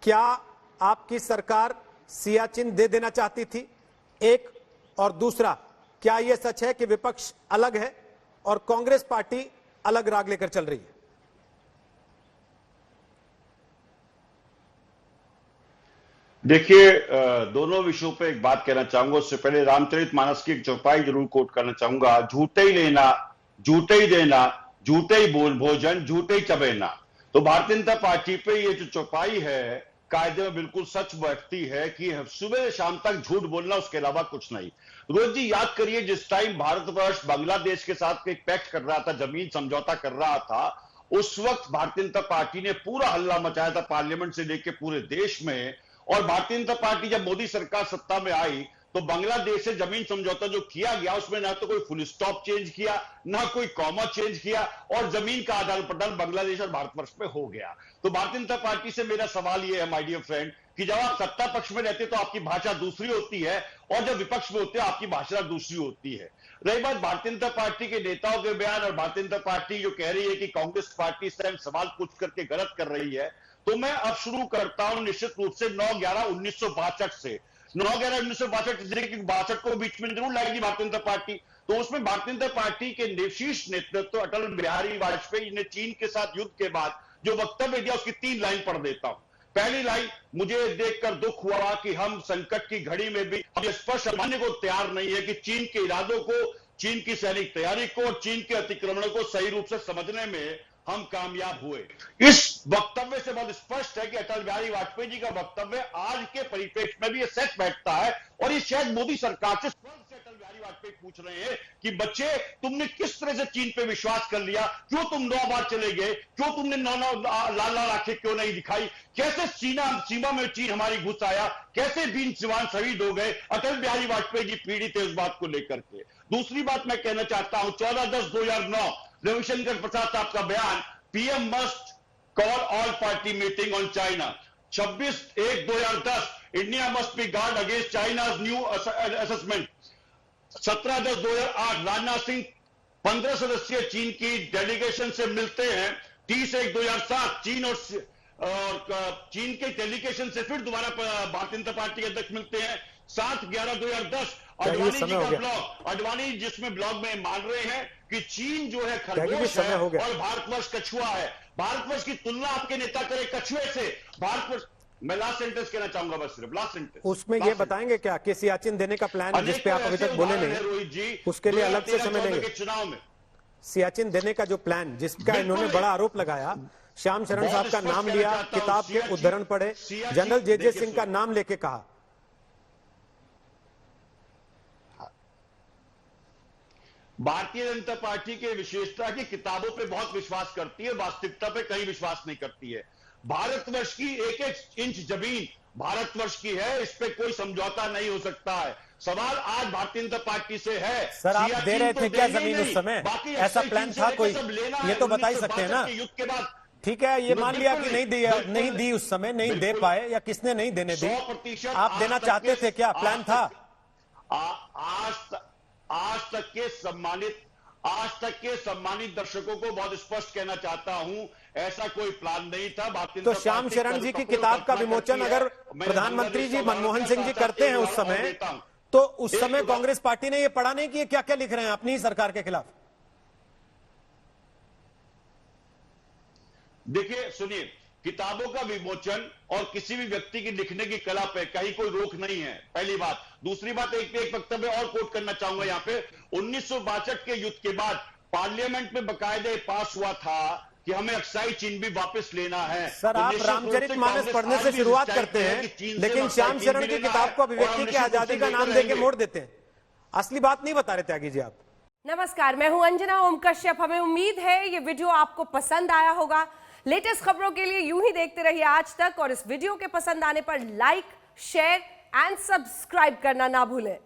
क्या आपकी सरकार सियाचिन दे देना चाहती थी? एक, और दूसरा, क्या यह सच है कि विपक्ष अलग है और कांग्रेस पार्टी अलग राग लेकर चल रही है? देखिए, दोनों विषयों पे एक बात कहना चाहूंगा। उससे पहले रामचरितमानस की एक चौपाई जरूर कोट करना चाहूंगा। झूठे ही लेना, झूठे ही देना, झूठे ही बोल भोजन, झूठे ही चबेना। तो भारतीय जनता पार्टी पे ये जो चौपाई है, कायदे में बिल्कुल सच बैठती है कि सुबह से शाम तक झूठ बोलना, उसके अलावा कुछ नहीं। रोज जी याद करिए, जिस टाइम भारतवर्ष बांग्लादेश के साथ एक पैक्ट कर रहा था, जमीन समझौता कर रहा था, उस वक्त भारतीय जनता पार्टी ने पूरा हल्ला मचाया था, पार्लियामेंट से लेकर पूरे देश में। और भारतीय जनता पार्टी जब मोदी सरकार सत्ता में आई, तो बांग्लादेश से जमीन समझौता जो किया गया, उसमें ना तो कोई फुल स्टॉप चेंज किया, ना कोई कॉमा चेंज किया, और जमीन का आदान प्रदान बांग्लादेश और भारतवर्ष में हो गया। तो भारतीय जनता पार्टी से मेरा सवाल यह है, माय डियर फ्रेंड, कि जब आप सत्ता पक्ष में रहते तो आपकी भाषा दूसरी होती है, और जब विपक्ष में होते हैं आपकी भाषा दूसरी होती है। रही बात भारतीय जनता पार्टी के नेताओं के बयान, और भारतीय जनता पार्टी जो कह रही है कि कांग्रेस पार्टी इस टाइम सवाल पूछ करके गलत कर रही है, तो मैं अब शुरू करता हूं निश्चित रूप से 9/11/1962 से। 9/11/1962 को बीच में जरूर लाएगी भारतीय जनता पार्टी। तो उसमें भारतीय जनता पार्टी के शीर्ष नेतृत्व अटल बिहारी वाजपेयी ने चीन के साथ युद्ध के बाद जो वक्तव्य दिया, उसकी 3 लाइन पढ़ देता हूं। पहली लाइन, मुझे देखकर दुख हुआ कि हम संकट की घड़ी में भी अब स्पष्ट मानने को तैयार नहीं है कि चीन के इरादों को, चीन की सैनिक तैयारी को और चीन के अतिक्रमण को सही रूप से समझने में हम कामयाब हुए। इस वक्तव्य से बहुत स्पष्ट है कि अटल बिहारी वाजपेयी जी का वक्तव्य आज के परिप्रेक्ष्य में भी ये सच बैठता है। और ये शायद मोदी सरकार से अटल बिहारी वाजपेयी पूछ रहे हैं कि बच्चे, तुमने किस तरह से चीन पे विश्वास कर लिया? क्यों तुम 9 बार चले गए? क्यों तुमने 9 लाल आंखें क्यों नहीं दिखाई? कैसे सीमा में चीन हमारी घुस आया? कैसे 20 जवान शहीद हो गए? अटल बिहारी वाजपेयी जी पीड़ित है इस बात को लेकर के। दूसरी बात मैं कहना चाहता हूं, 14/10/2009 रविशंकर प्रसाद साहब का बयान, PM must call all party meeting on China. 26/1/2010 India must be guard against China's new assessment. 17/10/2008 Rajnath Singh 15 सदस्यीय चीन की डेलीगेशन से मिलते हैं। 30/1/2007 चीन और चीन के डेलीगेशन से फिर दोबारा भारतीय जनता पार्टी के अध्यक्ष मिलते हैं। 7/11/2010 अडवाणी जी का ब्लॉग, अडवाणी जिसमें ब्लॉग में मान रहे हैं कि चीन जो है खरगोश है और भारतवर्ष कछुआ है। भारतवर्ष की तुलना आपके नेता करे कछुए से। भारतवर्ष, मैं लास्ट सेंटेंस कहना चाहूंगा, बस सिर्फ लास्ट सेंटेंस। उसमें ये बताएंगे क्या कि सियाचिन देने का प्लान, जिस पे आप अभी तक बोले नहीं, रोहित जी, उसके लिए अलग से समय लेंगे? चुनाव में सियाचिन देने का जो प्लान, जिसका इन्होंने बड़ा आरोप लगाया, श्याम शरण साहब का नाम लिया, किताब के उद्धरण पढ़े, जनरल जे सिंह का नाम लेके कहा। भारतीय जनता पार्टी के विशेषता की किताबों पे बहुत विश्वास करती है, वास्तविकता पे कहीं विश्वास नहीं करती है। भारतवर्ष की एक एक इंच जमीन भारतवर्ष की है, इस पे कोई समझौता नहीं हो सकता है। सवाल आज भारतीय जनता पार्टी से है। सर, आप दे रहे थे क्या जमीन उस समय? ऐसा प्लान था कोई? ये तो बता ही सकते हैं ना। युद्ध के बाद ठीक है, ये मान लिया कि नहीं दी उस समय, नहीं दे पाए, या किसने नहीं देने दी? 100% आप देना चाहते थे क्या? प्लान था? आज तक के सम्मानित दर्शकों को बहुत स्पष्ट कहना चाहता हूं, ऐसा कोई प्लान नहीं था। तो श्याम शरण जी की किताब का विमोचन अगर प्रधानमंत्री जी मनमोहन सिंह जी करते हैं उस समय, तो उस समय कांग्रेस पार्टी ने यह पढ़ा नहीं कि ये क्या क्या लिख रहे हैं अपनी ही सरकार के खिलाफ? देखिए, सुनिए, किताबों का विमोचन और किसी भी व्यक्ति की लिखने की कला पे कहीं कोई रोक नहीं है, पहली बात। दूसरी बात, एक वक्तव्य और कोट करना चाहूंगा यहां पे। 1962 के युद्ध के बाद पार्लियामेंट में बकायदे पास हुआ था कि हमें अक्साई चीन भी वापस लेना है। सर, आप रामचरितमानस पढ़ने से शुरुआत करते हैं, लेकिन श्याम शरण की किताब को अभिव्यक्ति की आजादी का नाम देके मोड़ देते हैं। असली बात नहीं बता रहे त्यागी जी आप। नमस्कार, मैं हूं अंजना ओम कश्यप। हमें उम्मीद है ये वीडियो आपको पसंद आया होगा। लेटेस्ट खबरों के लिए यूं ही देखते रहिए आज तक, और इस वीडियो के पसंद आने पर लाइक, शेयर एंड सब्सक्राइब करना ना भूलें।